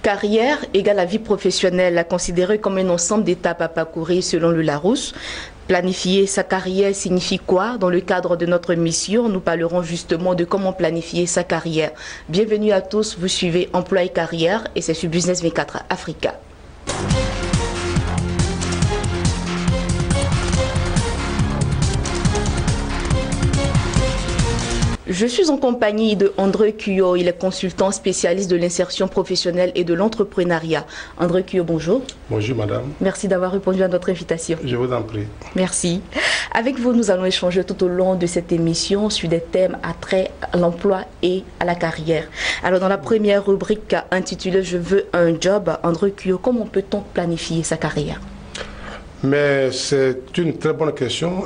Carrière égale la vie professionnelle, considérée comme un ensemble d'étapes à parcourir selon le Larousse. Planifier sa carrière signifie quoi? Dans le cadre de notre mission, nous parlerons justement de comment planifier sa carrière. Bienvenue à tous, vous suivez Emploi et Carrière et c'est sur Business 24 Africa. Je suis en compagnie de André Cuyo, il est consultant spécialiste de l'insertion professionnelle et de l'entrepreneuriat. André Cuyo, bonjour. Bonjour madame. Merci d'avoir répondu à notre invitation. Je vous en prie. Merci. Avec vous, nous allons échanger tout au long de cette émission sur des thèmes à trait à l'emploi et à la carrière. Alors dans la première rubrique intitulée « Je veux un job », André Cuyo, comment peut-on planifier sa carrière? Mais c'est une très bonne question.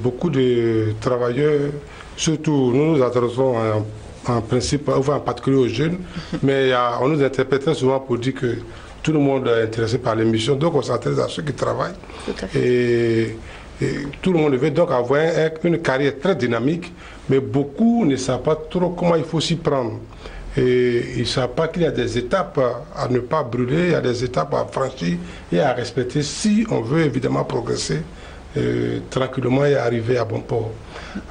Beaucoup de travailleurs, surtout nous nous adressons en principe, enfin en particulier aux jeunes, mais on nous interprète très souvent pour dire que tout le monde est intéressé par l'émission, donc on s'intéresse à ceux qui travaillent. Et tout le monde veut donc avoir une carrière très dynamique, mais beaucoup ne savent pas trop comment il faut s'y prendre. Et ils ne savent pas qu'il y a des étapes à ne pas brûler, il y a des étapes à franchir et à respecter si on veut évidemment progresser tranquillement et arriver à bon port.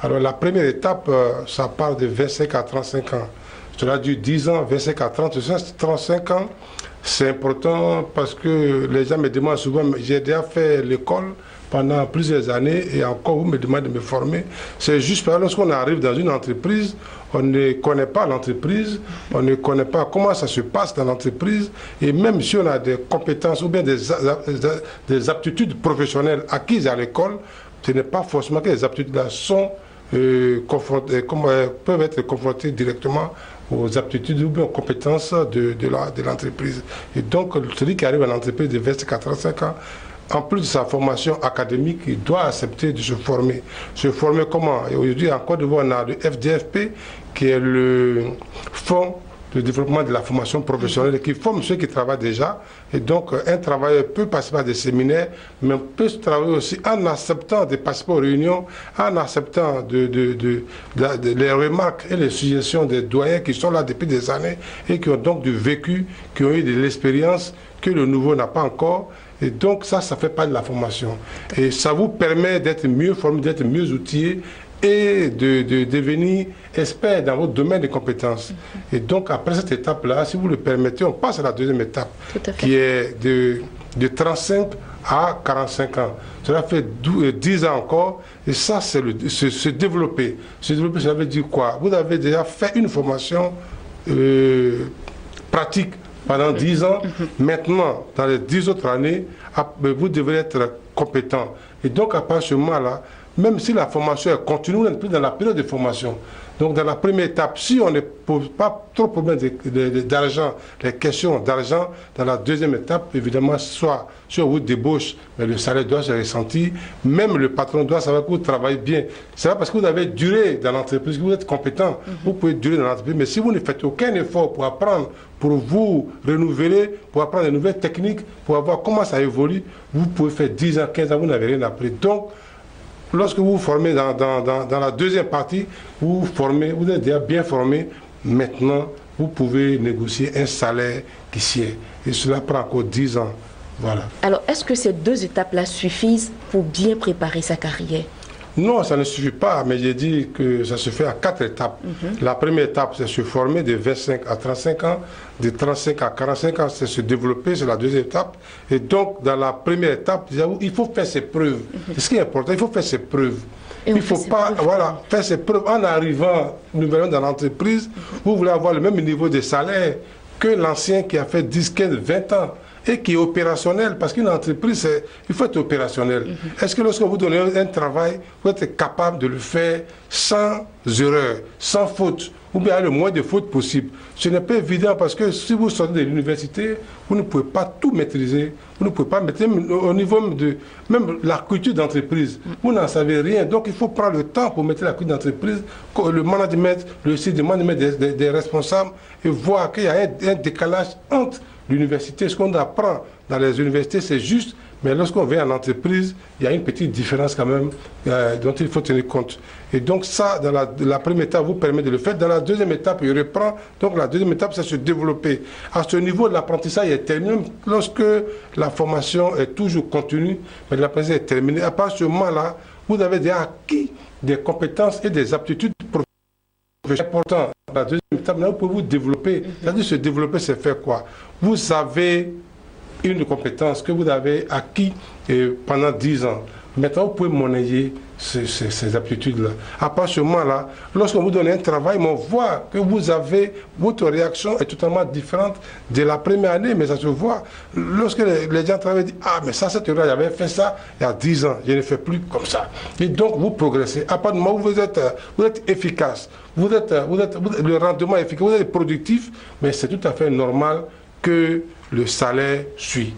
Alors la première étape, ça part de 25 à 35 ans. Cela dure 10 ans, 25 à 35 ans. C'est important parce que les gens me demandent souvent, j'ai déjà fait l'école pendant plusieurs années et encore vous me demandez de me former. C'est juste parce que lorsqu'on arrive dans une entreprise, on ne connaît pas l'entreprise, on ne connaît pas comment ça se passe dans l'entreprise et même si on a des compétences ou bien des aptitudes professionnelles acquises à l'école, ce n'est pas forcément que les aptitudes-là sont peuvent être confrontées directement aux aptitudes ou bien aux compétences de l'entreprise. Et donc, celui qui arrive à l'entreprise de 24 à 35 ans, en plus de sa formation académique, il doit accepter de se former. Se former comment? Et aujourd'hui, en Côte d'Ivoire, on a le FDFP, qui est le Fonds de développement de la formation professionnelle, qui forme ceux qui travaillent déjà. Et donc, un travailleur peut participer à des séminaires, mais peut travailler aussi en acceptant de participer aux réunions, en acceptant les remarques et les suggestions des doyens qui sont là depuis des années et qui ont donc du vécu, qui ont eu de l'expérience que le nouveau n'a pas encore. Et donc ça fait pas de la formation. Et ça vous permet d'être mieux formé, d'être mieux outillé et de devenir expert dans votre domaine de compétences. Et donc après cette étape-là, si vous le permettez, on passe à la deuxième étape, qui est de 35 à 45 ans. Cela fait 10 ans encore, et ça c'est se développer. Se développer, ça veut dire quoi? Vous avez déjà fait une formation pratique pendant 10 ans, maintenant, dans les 10 autres années, vous devrez être compétent. Et donc, à partir de ce moment-là, même si la formation est continue, on n'est plus dans la période de formation. Donc, dans la première étape, si on ne pose pas trop de problèmes d'argent, les questions d'argent, dans la deuxième étape, évidemment, soit sur vous débauche, mais le salaire doit se ressentir, même le patron doit savoir que vous travaillez bien. C'est pas parce que vous avez duré dans l'entreprise, que vous êtes compétent, vous pouvez durer dans l'entreprise, mais si vous ne faites aucun effort pour apprendre, pour vous renouveler, pour apprendre de nouvelles techniques, pour voir comment ça évolue, vous pouvez faire 10 ans, 15 ans, vous n'avez rien appris. Donc, lorsque vous vous formez dans la deuxième partie, vous vous formez, vous êtes déjà bien formé. Maintenant, vous pouvez négocier un salaire qui sied. Et cela prend encore 10 ans. Voilà. Alors, est-ce que ces deux étapes-là suffisent pour bien préparer sa carrière? Non, ça ne suffit pas, mais j'ai dit que ça se fait à 4 étapes. La première étape, c'est se former de 25 à 35 ans, de 35 à 45 ans, c'est se développer, c'est la deuxième étape. Et donc, dans la première étape, il faut faire ses preuves. C'est ce qui est important, il faut faire ses preuves. Il ne faut pas faire ses preuves en arrivant nouvellement dans l'entreprise. Vous voulez avoir le même niveau de salaire que l'ancien qui a fait 10, 15, 20 ans. Et qui est opérationnel, parce qu'une entreprise, il faut être opérationnel. Est-ce que lorsque vous donnez un travail, vous êtes capable de le faire sans erreur, sans faute, ou bien le moins de fautes possible? Ce n'est pas évident parce que si vous sortez de l'université, vous ne pouvez pas tout maîtriser, vous ne pouvez pas maîtriser au niveau de même la culture d'entreprise. Vous n'en savez rien, donc il faut prendre le temps pour maîtriser la culture d'entreprise, le management, le système de management des responsables, et voir qu'il y a un décalage entre l'université. Ce qu'on apprend dans les universités, c'est juste, Mais lorsqu'on vient en entreprise, il y a une petite différence quand même dont il faut tenir compte. Et donc ça, dans la première étape, vous permet de le faire. Dans la deuxième étape, il reprend. Donc la deuxième étape, c'est se développer. À ce niveau, l'apprentissage est terminé. Lorsque la formation est toujours continue, mais l'apprentissage est terminé. À partir de ce moment-là, vous avez déjà acquis des compétences et des aptitudes professionnelles. C'est important. La deuxième étape, là, vous pouvez vous développer. C'est-à-dire se développer, c'est faire quoi? Vous avez une compétence que vous avez acquis pendant 10 ans. Maintenant, vous pouvez monnayer ces aptitudes-là. À partir de ce moment-là, lorsqu'on vous donne un travail, on voit que votre réaction est totalement différente de la première année, mais ça se voit. Lorsque les gens travaillent, disent, ah, mais ça, cette heure-là, j'avais fait ça il y a 10 ans, je ne fais plus comme ça. Et donc, vous progressez. À partir du moment où vous êtes efficace, le rendement est efficace, vous êtes productif, mais c'est tout à fait normal que le salaire suit.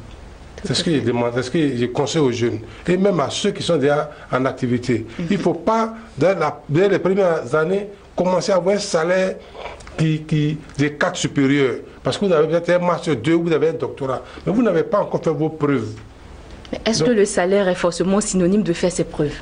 C'est ce que je demande, c'est ce que je conseille aux jeunes, et même à ceux qui sont déjà en activité. Il ne faut pas, dès les premières années, commencer à avoir un salaire des cadres supérieurs, parce que vous avez peut-être un master 2, vous avez un doctorat, mais vous n'avez pas encore fait vos preuves. Est-ce que le salaire est forcément synonyme de faire ses preuves?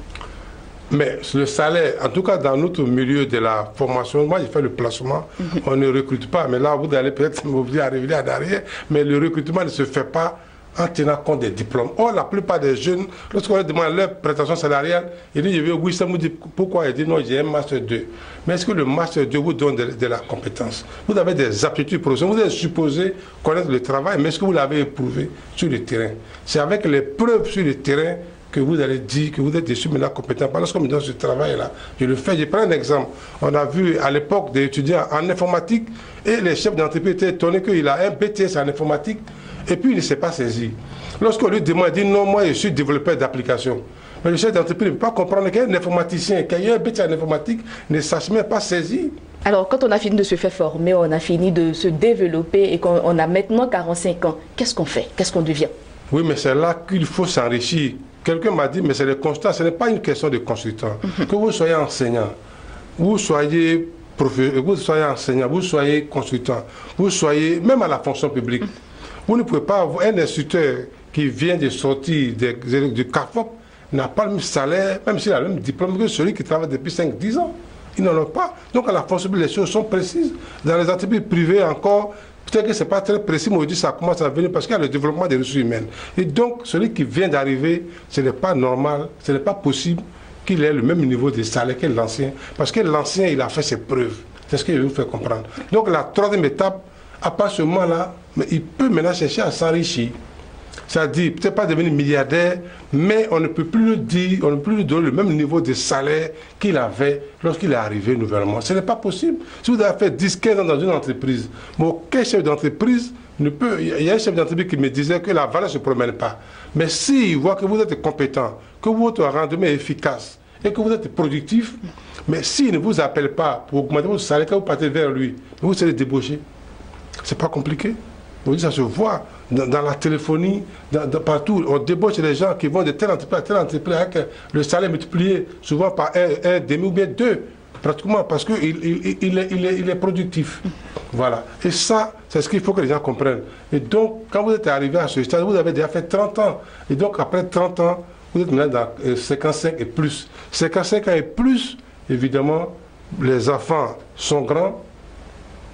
Mais le salaire, en tout cas dans notre milieu de la formation, moi j'ai fait le placement, on ne recrute pas, mais là vous allez peut-être m'obliger à revenir en arrière, mais le recrutement ne se fait pas en tenant compte des diplômes. Or, la plupart des jeunes, lorsqu'on leur demande leur prétention salariale, ils disent, oui, ça me dit pourquoi? Ils disent, non, j'ai un master 2. Mais est-ce que le master 2 vous donne de la compétence? Vous avez des aptitudes professionnelles, vous êtes supposé connaître le travail, mais est-ce que vous l'avez éprouvé sur le terrain? C'est avec les preuves sur le terrain que vous allez dire que vous êtes dessus maintenant compétent. Lorsqu'on me donne ce travail-là, je le fais. Je prends un exemple. On a vu à l'époque des étudiants en informatique et les chefs d'entreprise étaient étonnés qu'il a un BTS en informatique et puis il ne s'est pas saisi. Lorsqu'on lui demande, il dit non, moi je suis développeur d'application. Mais le chef d'entreprise ne peut pas comprendre qu'un informaticien qui a eu un BTS en informatique ne sache même pas saisi. Alors, quand on a fini de se faire former, on a fini de se développer et qu'on a maintenant 45 ans, qu'est-ce qu'on fait? Qu'est-ce qu'on devient? Oui, mais c'est là qu'il faut s'enrichir. Quelqu'un m'a dit, mais c'est le constat, ce n'est pas une question de consultant. Que vous soyez enseignant, vous soyez enseignant, vous soyez consultant, vous soyez même à la fonction publique. Vous ne pouvez pas avoir un instituteur qui vient de sortir du CAFOP, n'a pas le même salaire, même s'il a le même diplôme que celui qui travaille depuis 5-10 ans. Ils n'en ont pas. Donc à la fonction publique, les choses sont précises. Dans les entreprises privées encore, peut-être que ce n'est pas très précis, mais aujourd'hui ça commence à venir parce qu'il y a le développement des ressources humaines. Et donc, celui qui vient d'arriver, ce n'est pas normal, ce n'est pas possible qu'il ait le même niveau de salaire que l'ancien. Parce que l'ancien, il a fait ses preuves. C'est ce que je vais vous faire comprendre. Donc la troisième étape, à partir de ce moment-là, il peut maintenant chercher à s'enrichir. C'est-à-dire, peut-être pas devenir milliardaire, mais on ne peut plus lui dire, on ne peut plus lui donner le même niveau de salaire qu'il avait lorsqu'il est arrivé nouvellement. Ce n'est pas possible. Si vous avez fait 10-15 ans dans une entreprise, mais aucun chef d'entreprise ne peut... Il y a un chef d'entreprise qui me disait que la valeur ne se promène pas. Mais s'il voit que vous êtes compétent, que votre rendement est efficace et que vous êtes productif, mais s'il ne vous appelle pas pour augmenter votre salaire, quand vous partez vers lui, vous serez débauché. C'est pas compliqué. Aujourd'hui, ça se voit dans la téléphonie, partout. On débauche les gens qui vont de telle entreprise à telle entreprise avec le salaire multiplié souvent par un demi ou bien 2, pratiquement, parce qu'il est productif. Voilà. Et ça, c'est ce qu'il faut que les gens comprennent. Et donc, quand vous êtes arrivé à ce stade, vous avez déjà fait 30 ans. Et donc, après 30 ans, vous êtes maintenant dans 55 et plus. 55 ans et plus, évidemment, les enfants sont grands.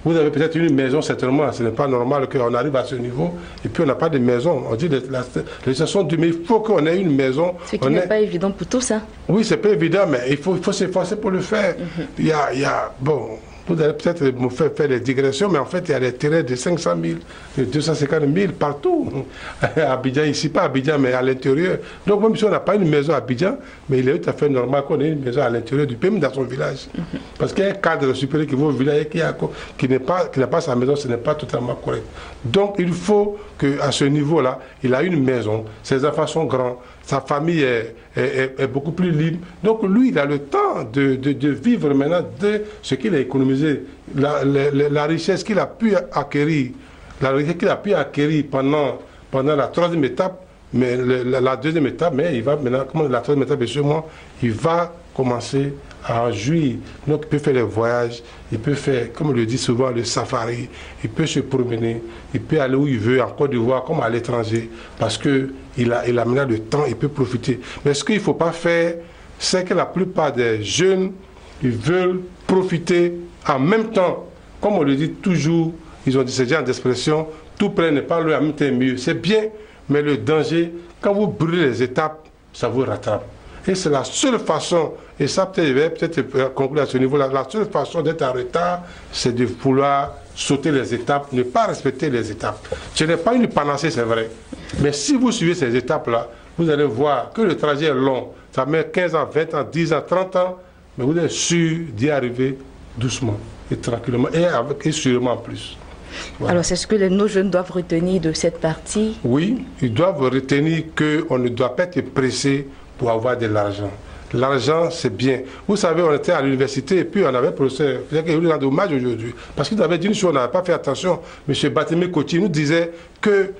Vous avez peut-être une maison, certainement. Ce n'est pas normal qu'on arrive à ce niveau et puis on n'a pas de maison. On dit les gens sont durs, mais il faut qu'on ait une maison. Ce qui n'est pas évident pour tous, hein. Oui, c'est pas évident, mais il faut s'efforcer pour le faire. Il y a, bon, vous allez peut-être me faire des digressions, mais en fait, il y a des terrains de 500 000, de 250 000 partout. À Abidjan, ici, pas à Abidjan, mais à l'intérieur. Donc, même si on n'a pas une maison à Abidjan, mais il est tout à fait normal qu'on ait une maison à l'intérieur du pays, même dans son village. Parce qu'il y a un cadre supérieur qui va au village et qui n'a pas sa maison, ce n'est pas totalement correct. Donc, il faut qu'à ce niveau-là, il a une maison, ses enfants sont grands, sa famille est beaucoup plus libre. Donc lui, il a le temps de vivre maintenant de ce qu'il a économisé, la richesse qu'il a pu acquérir, pendant la troisième étape, mais la deuxième étape, mais il va maintenant, comme la troisième étape est sur moi, il va commencer à en jouir. Donc il peut faire les voyages, il peut faire, comme on le dit souvent, le safari, il peut se promener, il peut aller où il veut, en Côte d'Ivoire comme à l'étranger, parce qu'il a maintenant le temps, il peut profiter. Mais ce qu'il ne faut pas faire, c'est que la plupart des jeunes, ils veulent profiter en même temps. Comme on le dit toujours, ils ont dit ce genre d'expression, tout près n'est pas le en même temps mieux. C'est bien, mais le danger, quand vous brûlez les étapes, ça vous rattrape. Et c'est la seule façon, et ça peut-être conclure à ce niveau-là, la seule façon d'être en retard, c'est de vouloir sauter les étapes, ne pas respecter les étapes. Ce n'est pas une panacée, c'est vrai. Mais si vous suivez ces étapes-là, vous allez voir que le trajet est long. Ça met 15 ans, 20 ans, 10 ans, 30 ans, mais vous êtes sûr d'y arriver doucement et tranquillement, et sûrement plus. Voilà. Alors, c'est ce que nos jeunes doivent retenir de cette partie? Oui, ils doivent retenir qu'on ne doit pas être pressé pour avoir de l'argent. L'argent, c'est bien. Vous savez, on était à l'université et puis on avait professeur, il y a un dommage aujourd'hui, parce qu'il avait dit une chose, on n'avait pas fait attention. M. Batémé Coty nous disait que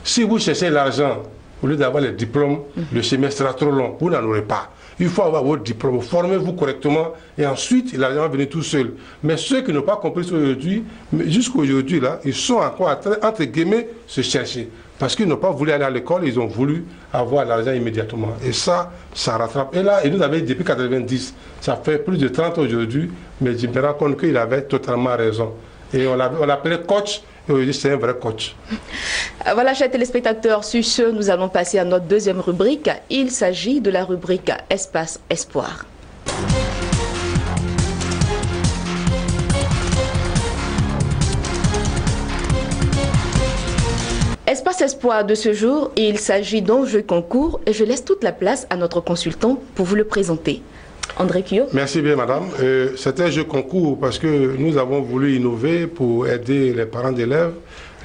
si vous cherchez l'argent, au lieu d'avoir les diplômes, le semestre sera trop long, vous n'en aurez pas. Il faut avoir votre diplôme, formez-vous correctement et ensuite l'argent va venir tout seul. Mais ceux qui n'ont pas compris ça aujourd'hui, jusqu'à aujourd'hui, là, ils sont encore entre guillemets se chercher. Parce qu'ils n'ont pas voulu aller à l'école, ils ont voulu avoir l'argent immédiatement. Et ça rattrape. Et là, il nous avait dit depuis 90, ça fait plus de 30 ans aujourd'hui, mais je me rends compte qu'il avait totalement raison. Et on l'appelait coach, et aujourd'hui c'est un vrai coach. Voilà, chers téléspectateurs, sur ce, nous allons passer à notre deuxième rubrique. Il s'agit de la rubrique Espace Espoir. Espace Espoir de ce jour, et il s'agit d'enjeux concours, et je laisse toute la place à notre consultant pour vous le présenter. André Kio. Merci bien, madame. C'est un jeu concours parce que nous avons voulu innover pour aider les parents d'élèves,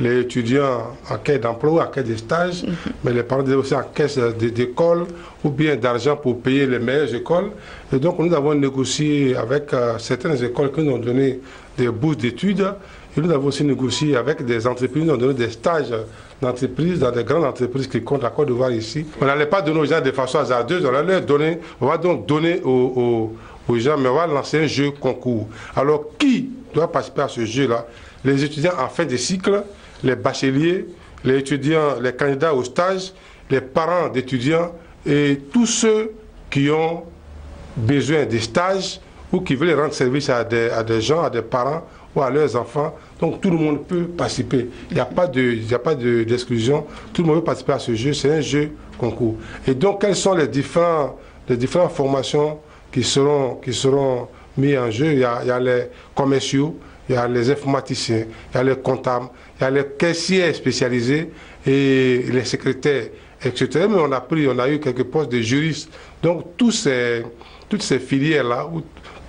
les étudiants en quête d'emploi, en quête de stage, mais les parents d'élèves aussi en quête d'école ou bien d'argent pour payer les meilleures écoles. Et donc, nous avons négocié avec certaines écoles qui nous ont donné des bourses d'études. Et nous avons aussi négocié avec des entreprises, nous avons donné des stages d'entreprises, dans des grandes entreprises qui comptent la Côte d'Ivoire ici. On n'allait pas donner aux gens de façon hasardeuse, on va donc donner aux gens, mais on va lancer un jeu concours. Alors, qui doit participer à ce jeu-là? Les étudiants en fin de cycle, les bacheliers, les étudiants, les candidats au stage, les parents d'étudiants et tous ceux qui ont besoin de stages ou qui veulent rendre service à des gens, à des parents ou à leurs enfants. Donc tout le monde peut participer. Il n'y a pas d'exclusion. Tout le monde peut participer à ce jeu. C'est un jeu concours. Et donc quelles sont les différentes formations qui seront mises en jeu? Il y a les commerciaux, il y a les informaticiens, il y a les comptables, il y a les caissiers spécialisés et les secrétaires, etc. Mais on a eu quelques postes de juristes. Donc toutes ces filières-là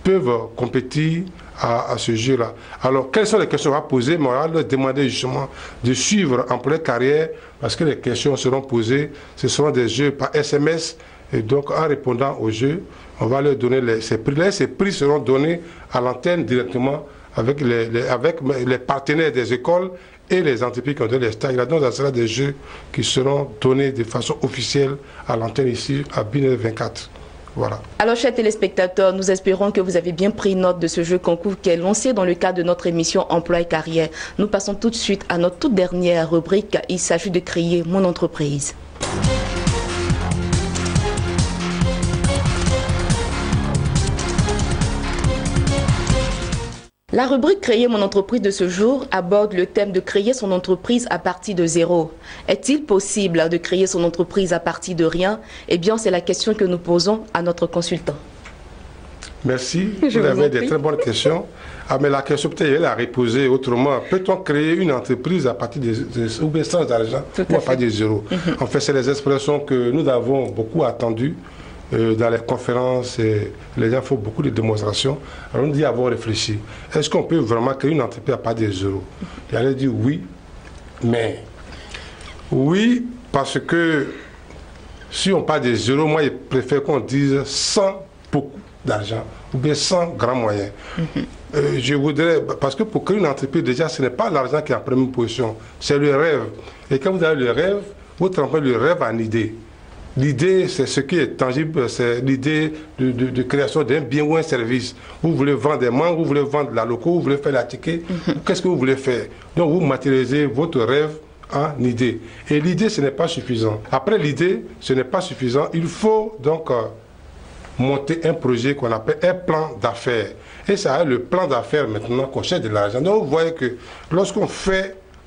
peuvent compétir à ce jeu-là. Alors, quelles sont les questions à poser? Mais on va leur demander justement de suivre en pleine carrière parce que les questions seront posées. Ce seront des jeux par SMS. Et donc, en répondant aux jeux, on va leur donner ces prix-là. Ces prix seront donnés à l'antenne directement avec les partenaires des écoles et les entreprises qui ont donné les stages. Donc, ça sera des jeux qui seront donnés de façon officielle à l'antenne ici, à BINE 24. Voilà. Alors, chers téléspectateurs, nous espérons que vous avez bien pris note de ce jeu concours qui est lancé dans le cadre de notre émission Emploi et Carrière. Nous passons tout de suite à notre toute dernière rubrique. Il s'agit de créer mon entreprise. La rubrique Créer mon entreprise de ce jour aborde le thème de créer son entreprise à partir de zéro. Est-il possible de créer son entreprise à partir de rien? Eh bien, c'est la question que nous posons à notre consultant. Merci. Vous avez des très bonnes questions. Ah, mais la question peut-être elle a reposée autrement. Peut-on créer une entreprise à partir ou bien sans argent ou à partir de zéro? En fait, c'est les expressions que nous avons beaucoup attendues. Dans les conférences, les gens font beaucoup de démonstrations. Alors on dit avoir réfléchi. Est-ce qu'on peut vraiment créer une entreprise à partir de zéro? Il allait dire oui, mais oui, parce que si on part de zéro, moi je préfère qu'on dise sans beaucoup d'argent ou bien sans grands moyens. Je voudrais, parce que pour créer une entreprise, déjà, ce n'est pas l'argent qui est en première position, c'est le rêve. Et quand vous avez le rêve, vous transformez le rêve en idée. L'idée, c'est ce qui est tangible, c'est l'idée de création d'un bien ou un service. Vous voulez vendre des mangues, vous voulez vendre la loco, vous voulez faire la ticket, qu'est-ce que vous voulez faire? Donc vous matérialisez votre rêve en idée. Et l'idée, ce n'est pas suffisant. Après l'idée, ce n'est pas suffisant. Il faut donc monter un projet qu'on appelle un plan d'affaires. Et ça est le plan d'affaires maintenant qu'on cherche de l'argent. Donc vous voyez que lorsqu'on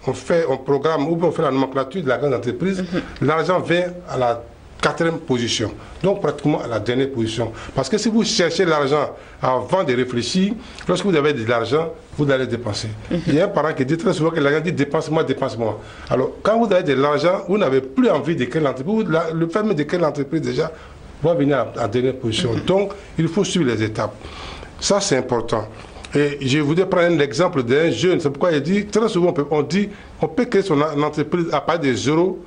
on programme ou on fait la nomenclature de la grande entreprise, l'argent vient à la 4e position, donc pratiquement à la dernière position. Parce que si vous cherchez l'argent avant de réfléchir, lorsque vous avez de l'argent, vous allez dépenser. Il y a un parent qui dit très souvent que l'argent dit dépense-moi, dépense-moi. Alors, quand vous avez de l'argent, vous n'avez plus envie de créer l'entreprise. Le fait de créer l'entreprise, déjà, va venir en dernière position. Donc, il faut suivre les étapes. Ça, c'est important. Et je voudrais prendre l'exemple d'un jeune. C'est pourquoi il dit, très souvent, on dit, on peut créer son entreprise à partir de zéro.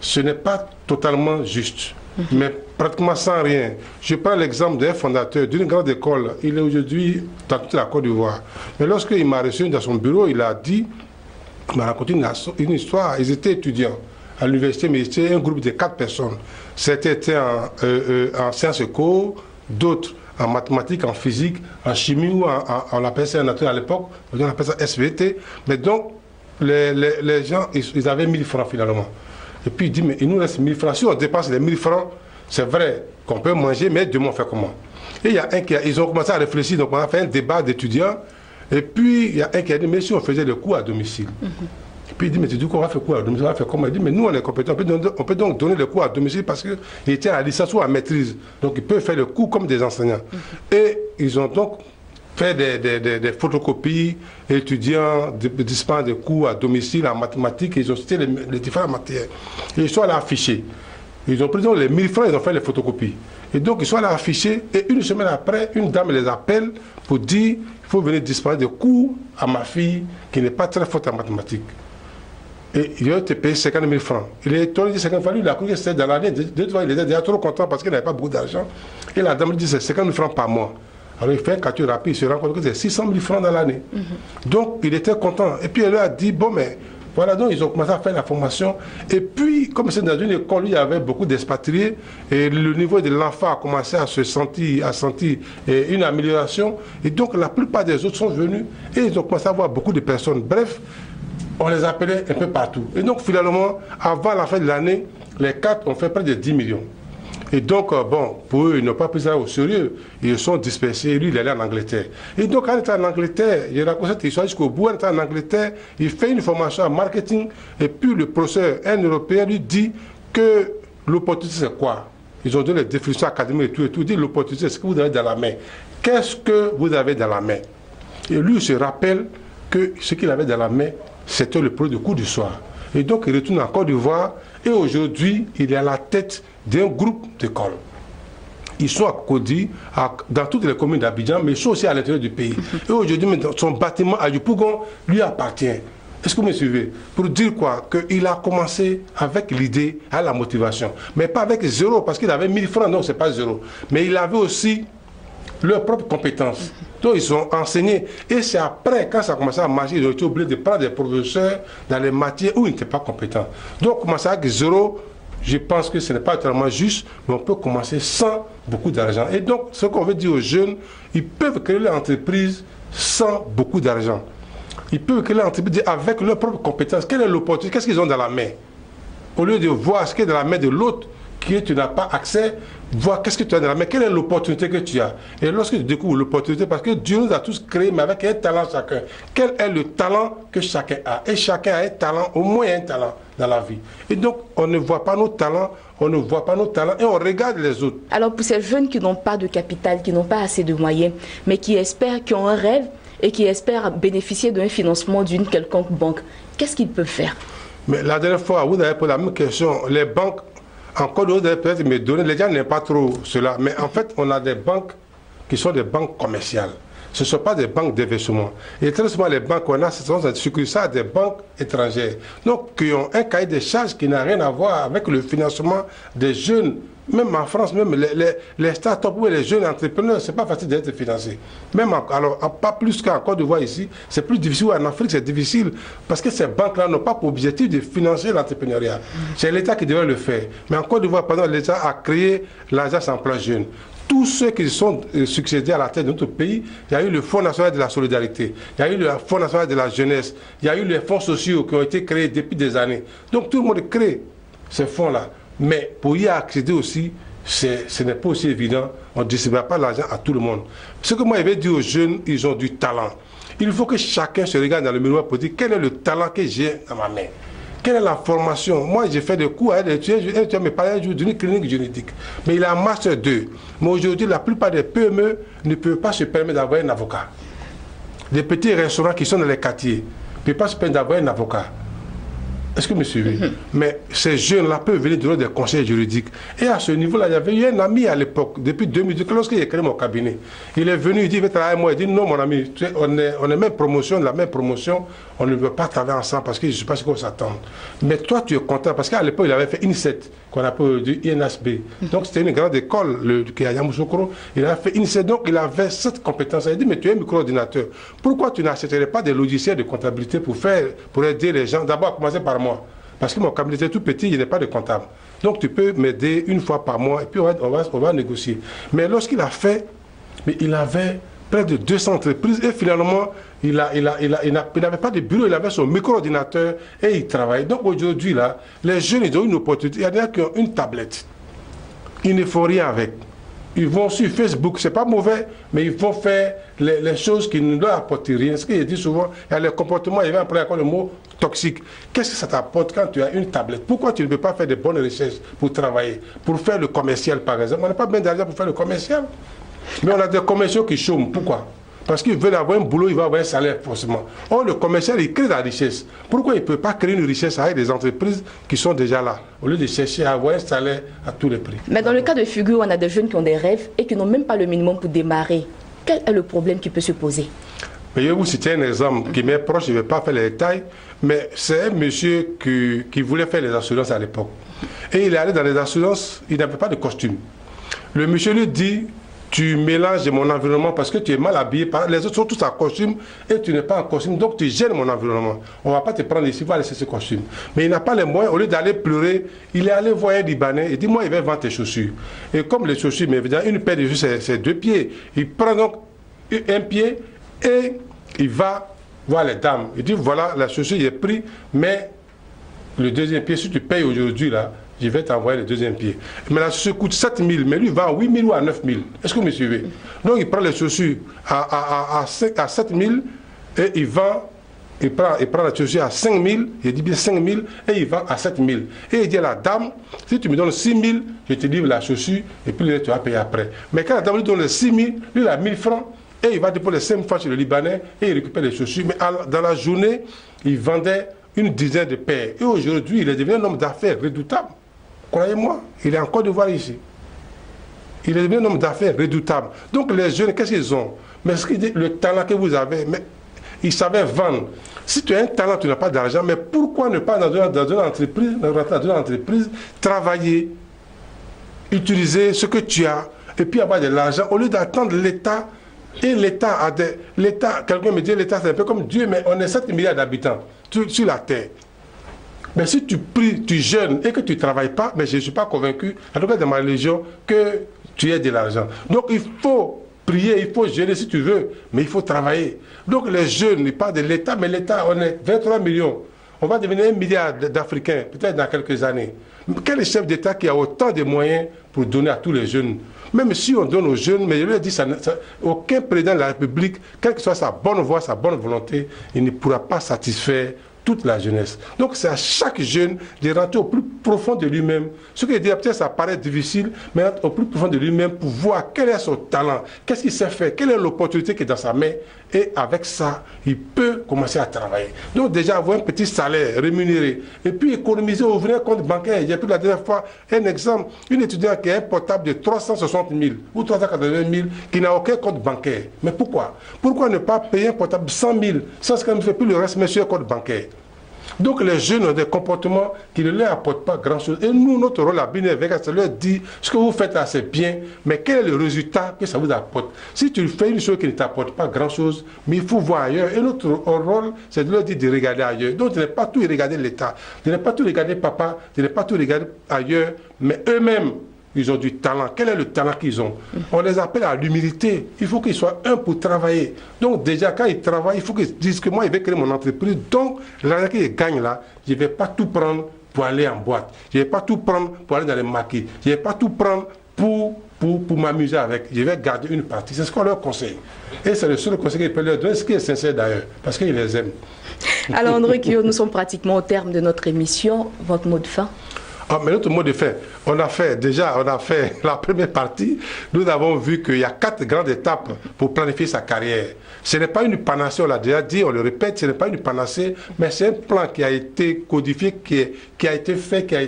Ce n'est pas totalement juste, mais pratiquement sans rien. Je prends l'exemple d'un fondateur d'une grande école. Il est aujourd'hui dans toute la Côte d'Ivoire. Mais lorsqu'il m'a reçu dans son bureau, il m'a raconté une histoire. Ils étaient étudiants à l'université, mais c'était un groupe de 4 personnes. Certains étaient en sciences éco, d'autres en mathématiques, en physique, en chimie, ou on appelait ça en nature à l'époque, on appelait ça SVT. Mais donc, les gens, ils avaient 1000 francs finalement. Et puis il dit, mais il nous reste 1000 francs. Si on dépasse les 1000 francs, c'est vrai qu'on peut manger, mais demain on fait comment? Et il y a un ils ont commencé à réfléchir, donc on a fait un débat d'étudiants. Et puis il y a un qui a dit, mais si on faisait le cours à domicile? Et puis il dit, mais tu dis qu'on va faire quoi à domicile? On va faire comment? Il dit, mais nous on est compétents, on peut donc donner le cours à domicile parce qu'il était à la licence ou à maîtrise. Donc ils peuvent faire le cours comme des enseignants. Et ils ont donc fait des photocopies, étudiants, dispensent des cours à domicile en mathématiques, ils ont cité les différentes matières. Et ils sont allés afficher. Ils ont pris donc les 1000 francs, ils ont fait les photocopies. Et donc ils sont allés afficher, et une semaine après, une dame les appelle pour dire, il faut venir dispenser des cours à ma fille qui n'est pas très forte en mathématiques. Et il a été payé 50 000 francs. Il est tourné 50 000 francs, il a cru que c'était dans l'année. Deux fois, il était déjà trop content parce qu'il n'avait pas beaucoup d'argent. Et la dame lui dit, c'est 50 000 francs par mois. Alors il fait un calcul rapide, il se rend compte que c'est 600 000 francs dans l'année. Donc il était content. Et puis elle lui a dit, bon mais voilà, donc ils ont commencé à faire la formation. Et puis, comme c'est dans une école où il y avait beaucoup d'expatriés, et le niveau de l'enfant a commencé à sentir une amélioration. Et donc la plupart des autres sont venus et ils ont commencé à voir beaucoup de personnes. Bref, on les appelait un peu partout. Et donc finalement, avant la fin de l'année, les 4 ont fait près de 10 millions. Et donc, bon, pour eux, ils n'ont pas pris ça au sérieux. Ils sont dispersés. Lui, il est allé en Angleterre. Et donc, quand il était en Angleterre, il raconte cette histoire jusqu'au bout. Il était en Angleterre, il fait une formation en marketing. Et puis, le professeur, un Européen, lui dit que l'opportunité, c'est quoi? Ils ont donné les définitions académiques et tout. Il dit, l'opportunité, c'est ce que vous avez dans la main. Qu'est-ce que vous avez dans la main? Et lui, il se rappelle que ce qu'il avait dans la main, c'était le produit de cours du soir. Et donc, il retourne en Côte d'Ivoire. Et aujourd'hui, il est à la tête d'un groupe d'écoles. Ils sont à Cody, dans toutes les communes d'Abidjan, mais ils sont aussi à l'intérieur du pays. Et aujourd'hui, son bâtiment à Yopougon lui appartient. Est-ce que vous me suivez? Pour dire quoi? Qu'il a commencé avec l'idée, à la motivation. Mais pas avec zéro, parce qu'il avait 1000 francs, non, c'est pas zéro. Mais il avait aussi leurs propres compétences. Donc ils ont enseigné. Et c'est après, quand ça a commencé à marcher, ils ont été obligés de prendre des professeurs dans les matières où ils n'étaient pas compétents. Donc commencer avec zéro, je pense que ce n'est pas tellement juste, mais on peut commencer sans beaucoup d'argent. Et donc, ce qu'on veut dire aux jeunes, ils peuvent créer leur entreprise sans beaucoup d'argent. Ils peuvent créer leur entreprise avec leurs propres compétences. Quelle est l'opportunité? Qu'est-ce qu'ils ont dans la main? Au lieu de voir ce qui est dans la main de l'autre, qui tu n'as pas accès, voir qu'est-ce que tu as dans la main, quelle est l'opportunité que tu as. Et lorsque tu découvres l'opportunité, parce que Dieu nous a tous créés, mais avec un talent chacun. Quel est le talent que chacun a? Et chacun a un talent, au moins un talent dans la vie. Et donc, on ne voit pas nos talents, et on regarde les autres. Alors, pour ces jeunes qui n'ont pas de capital, qui n'ont pas assez de moyens, mais qui espèrent, qui ont un rêve et qui espèrent bénéficier d'un financement d'une quelconque banque, qu'est-ce qu'ils peuvent faire? Mais la dernière fois, vous avez posé la même question. Les banques, encore d'autres, peut-être me donner, les gens n'aiment pas trop cela, mais en fait, on a des banques qui sont des banques commerciales. Ce ne sont pas des banques d'investissement. Et très souvent, les banques qu'on a, ce sont des banques étrangères. Donc, qui ont un cahier de charges qui n'a rien à voir avec le financement des jeunes même en France, même les start-up ou les jeunes entrepreneurs, ce n'est pas facile d'être financé. Même alors, pas plus qu'en Côte d'Ivoire ici, c'est plus difficile. En Afrique, c'est difficile parce que ces banques-là n'ont pas pour objectif de financer l'entrepreneuriat. C'est l'État qui devrait le faire. Mais en Côte d'Ivoire, par exemple, l'État a créé l'agence emploi jeune. Tous ceux qui sont succédés à la tête de notre pays, il y a eu le Fonds national de la solidarité, il y a eu le Fonds national de la jeunesse, il y a eu les fonds sociaux qui ont été créés depuis des années. Donc tout le monde crée ces fonds-là. Mais pour y accéder aussi, ce n'est pas aussi évident. On ne distribue pas l'argent à tout le monde. Ce que moi je vais dire aux jeunes, ils ont du talent. Il faut que chacun se regarde dans le miroir pour dire quel est le talent que j'ai dans ma main. Quelle est la formation? Moi, j'ai fait des cours à tu me parlais un jour d'une clinique juridique. Mais il a un master 2. Mais aujourd'hui, la plupart des PME ne peuvent pas se permettre d'avoir un avocat. Des petits restaurants qui sont dans les quartiers ne peuvent pas se permettre d'avoir un avocat. Est-ce que vous me suivez? Mais ces jeunes-là peuvent venir donner des conseils juridiques. Et à ce niveau-là, il y avait eu un ami à l'époque, depuis 2012, lorsqu'il a créé mon cabinet. Il est venu, il dit, il veut travailler avec moi. Il dit, non, mon ami, on est même promotion, la même promotion, on ne veut pas travailler ensemble parce que je ne sais pas ce qu'on s'attend. Mais toi, tu es content parce qu'à l'époque, il avait fait INSET, qu'on appelle du INSB. Donc, c'était une grande école qui est à Yamoussoukro. Il avait fait INSET, donc il avait cette compétence. Il dit, mais tu es un micro-ordinateur. Pourquoi tu n'achèterais pas des logiciels de comptabilité pour aider les gens? D'abord, à commencer par moi. Parce que mon cabinet est tout petit, il n'est pas de comptable. Donc tu peux m'aider une fois par mois et puis on va négocier. Mais lorsqu'il a fait, mais il avait près de 200 entreprises et finalement, il n'avait pas de bureau, il avait son micro-ordinateur et il travaille. Donc aujourd'hui, là, les jeunes, ils ont une opportunité. Il y en a qui ont une tablette. Ils ne font rien avec. Ils vont sur Facebook, c'est pas mauvais, mais ils vont faire les choses qui ne leur apportent rien. Ce qu'il dit souvent, il y a les comportements, il y a encore le mot toxique. Qu'est-ce que ça t'apporte quand tu as une tablette? Pourquoi tu ne peux pas faire de bonnes recherches pour travailler, pour faire le commercial par exemple? On n'a pas bien d'argent pour faire le commercial. Mais on a des commerciaux qui chôment. Pourquoi? Parce qu'ils veulent avoir un boulot, ils vont avoir un salaire forcément. Or, le commercial, il crée de la richesse. Pourquoi il ne peut pas créer une richesse avec des entreprises qui sont déjà là, au lieu de chercher à avoir un salaire à tous les prix? Mais dans le cas de figure, on a des jeunes qui ont des rêves et qui n'ont même pas le minimum pour démarrer. Quel est le problème qui peut se poser? Mais je vais vous citer un exemple qui m'est proche, je ne vais pas faire les détails, mais c'est un monsieur qui voulait faire les assurances à l'époque. Et il est allé dans les assurances, il n'avait pas de costume. Le monsieur lui dit, tu mélanges mon environnement parce que tu es mal habillé. Les autres sont tous en costume et tu n'es pas en costume, donc tu gênes mon environnement. On ne va pas te prendre ici, il va laisser ce costume. Mais il n'a pas les moyens, au lieu d'aller pleurer, il est allé voir un Libanais et dit, moi, il va vendre tes chaussures. Et comme les chaussures, mais évidemment, une paire de chaussures, c'est 2 pieds. Il prend donc un pied et il va voir les dames. Il dit, voilà, la chaussure, il est pris, mais le deuxième pied, si tu payes aujourd'hui, là, je vais t'envoyer le deuxième pied. Mais la chaussure coûte 7 000, mais lui il vend 8 000 ou à 9 000. Est-ce que vous me suivez? Donc il prend les chaussures à 7 000 et il prend la chaussure à 5 000, il dit bien 5 000 et il vend à 7 000. Et il dit à la dame, si tu me donnes 6 000, je te livre la chaussure et puis tu vas payer après. Mais quand la dame lui donne les 6 000, lui il a 1 000 francs et il va déposer les 5 fois chez le Libanais et il récupère les chaussures. Mais dans la journée, il vendait une dizaine de paires. Et aujourd'hui, il est devenu un homme d'affaires redoutable. Croyez-moi, il est en Côte d'Ivoire ici. Il est devenu un homme d'affaires redoutable. Donc les jeunes, qu'est-ce qu'ils ont? Mais ce qu'il dit, le talent que vous avez, mais ils savaient vendre. Si tu as un talent, tu n'as pas d'argent, mais pourquoi ne pas dans une entreprise, travailler, utiliser ce que tu as, et puis avoir de l'argent, au lieu d'attendre l'État. Et l'État a des... L'État, quelqu'un me dit, l'État c'est un peu comme Dieu, mais on est 7 milliards d'habitants sur la terre. Mais si tu pries, tu jeûnes et que tu ne travailles pas, mais je ne suis pas convaincu, en tout cas dans ma religion, que tu aies de l'argent. Donc il faut prier, il faut jeûner si tu veux, mais il faut travailler. Donc les jeunes, ils parlent de l'État, mais l'État, on est 23 millions. On va devenir 1 milliard d'Africains, peut-être dans quelques années. Quel chef d'État qui a autant de moyens pour donner à tous les jeunes? Même si on donne aux jeunes, mais je leur dis, aucun président de la République, quelle que soit sa bonne voix, sa bonne volonté, il ne pourra pas satisfaire toute la jeunesse. Donc c'est à chaque jeune de rentrer au plus profond de lui-même. Ce que je dis, peut-être ça paraît difficile, mais au plus profond de lui-même pour voir quel est son talent, qu'est-ce qu'il sait faire, quelle est l'opportunité qui est dans sa main. Et avec ça, il peut commencer à travailler. Donc déjà avoir un petit salaire rémunéré. Et puis économiser, ouvrir un compte bancaire. J'ai pris la dernière fois un exemple, une étudiante qui a un portable de 360 000 ou 380 000 qui n'a aucun compte bancaire. Mais pourquoi? Pourquoi ne pas payer un portable 100 000 sans ce qu'elle ne fait plus le reste, mais sur un compte bancaire? Donc les jeunes ont des comportements qui ne leur apportent pas grand-chose. Et nous, notre rôle à Binévega, c'est de leur dire, ce que vous faites là, c'est bien, mais quel est le résultat que ça vous apporte? Si tu fais une chose qui ne t'apporte pas grand-chose, mais il faut voir ailleurs. Et notre rôle, c'est de leur dire de regarder ailleurs. Donc, de ne pas tout regarder l'État, de ne pas tout regarder papa, de ne pas tout regarder ailleurs, mais eux-mêmes, ils ont du talent. Quel est le talent qu'ils ont? On les appelle à l'humilité. Il faut qu'ils soient un pour travailler. Donc déjà, quand ils travaillent, il faut qu'ils disent que moi, je vais créer mon entreprise. Donc, l'argent qu'ils gagnent là, je ne vais pas tout prendre pour aller en boîte. Je ne vais pas tout prendre pour aller dans les maquis. Je ne vais pas tout prendre pour m'amuser avec. Je vais garder une partie. C'est ce qu'on leur conseille. Et c'est le seul conseil qu'ils peuvent leur donner, ce qui est sincère d'ailleurs, parce qu'ils les aiment. Alors, André Kio, nous sommes pratiquement au terme de notre émission. Votre mot de fin? Ah, mais notre mot de fin, on a fait la première partie. Nous avons vu qu'il y a 4 grandes étapes pour planifier sa carrière. Ce n'est pas une panacée, on l'a déjà dit, on le répète, ce n'est pas une panacée, mais c'est un plan qui a été codifié, qui a été fait, qui a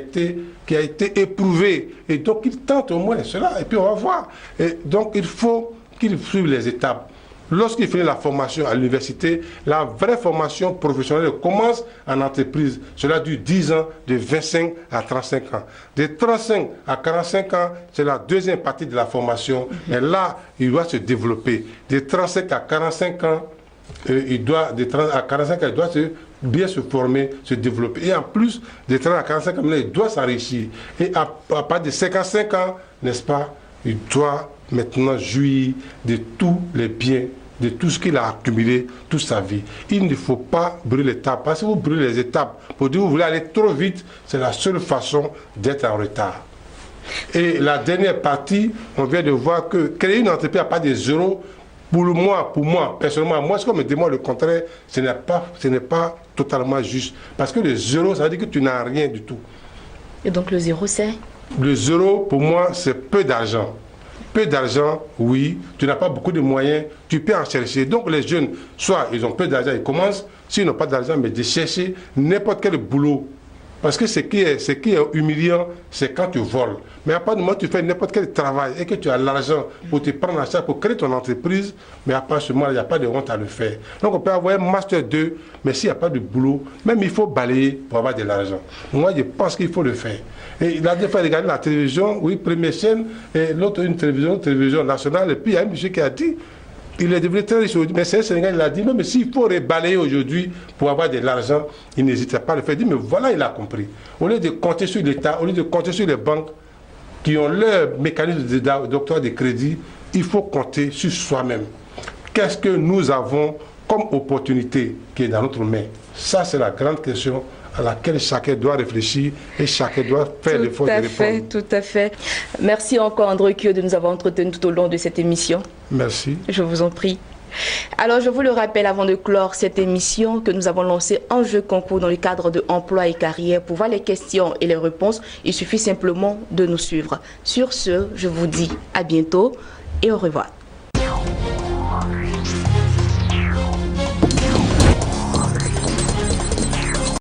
été éprouvé. Et donc, il tente au moins cela, et puis on va voir. Et donc, il faut qu'il suive les étapes. Lorsqu'il finit la formation à l'université, la vraie formation professionnelle commence en entreprise. Cela dure 10 ans, de 25 à 35 ans. De 35 à 45 ans, c'est la deuxième partie de la formation. Et là, il doit se développer. De 35 à 45 ans, il doit bien se former, se développer. Et en plus, de 30 à 45 ans, il doit s'enrichir. Et à partir de 55 ans, n'est-ce pas, il doit maintenant jouir de tous les biens, de tout ce qu'il a accumulé toute sa vie. Il ne faut pas brûler l'étape. Parce que vous brûlez les étapes pour dire que vous voulez aller trop vite, c'est la seule façon d'être en retard. Et la dernière partie, on vient de voir que créer une entreprise à pas de zéro, pour moi, personnellement, moi, ce qu'on me demande le contraire, ce n'est pas totalement juste. Parce que le zéro, ça veut dire que tu n'as rien du tout. Et donc le zéro, c'est? Le zéro, pour moi, c'est peu d'argent. Peu d'argent, oui, tu n'as pas beaucoup de moyens, tu peux en chercher. Donc les jeunes, soit ils ont peu d'argent, ils commencent, s'ils n'ont pas d'argent, mais de chercher n'importe quel boulot. Parce que ce qui est humiliant, c'est quand tu voles. Mais à part du moment où tu fais n'importe quel travail et que tu as l'argent pour te prendre en charge, pour créer ton entreprise, mais à part ce moment, il n'y a pas de honte à le faire. Donc on peut avoir un master 2, mais s'il n'y a pas de boulot, même il faut balayer pour avoir de l'argent. Moi, je pense qu'il faut le faire. Et il a des fois regardé la télévision, oui, première chaîne, et l'autre une télévision nationale, et puis il y a un monsieur qui a dit, il est devenu très riche, mais c'est un Sénégal, il a dit, non, mais s'il faut balayer aujourd'hui pour avoir de l'argent, il n'hésitait pas à le faire. Il dit, mais voilà, il a compris. Au lieu de compter sur l'État, au lieu de compter sur les banques qui ont leur mécanisme d'octroi de crédit, il faut compter sur soi-même. Qu'est-ce que nous avons comme opportunité qui est dans notre main? Ça, c'est la grande question à laquelle chacun doit réfléchir et chacun doit faire l'effort de répondre. Tout à fait. Merci encore, André Kio, de nous avoir entretenus tout au long de cette émission. Merci. Je vous en prie. Alors, je vous le rappelle avant de clore cette émission que nous avons lancé un jeu concours dans le cadre de Emploi et Carrière. Pour voir les questions et les réponses, il suffit simplement de nous suivre. Sur ce, je vous dis à bientôt et au revoir.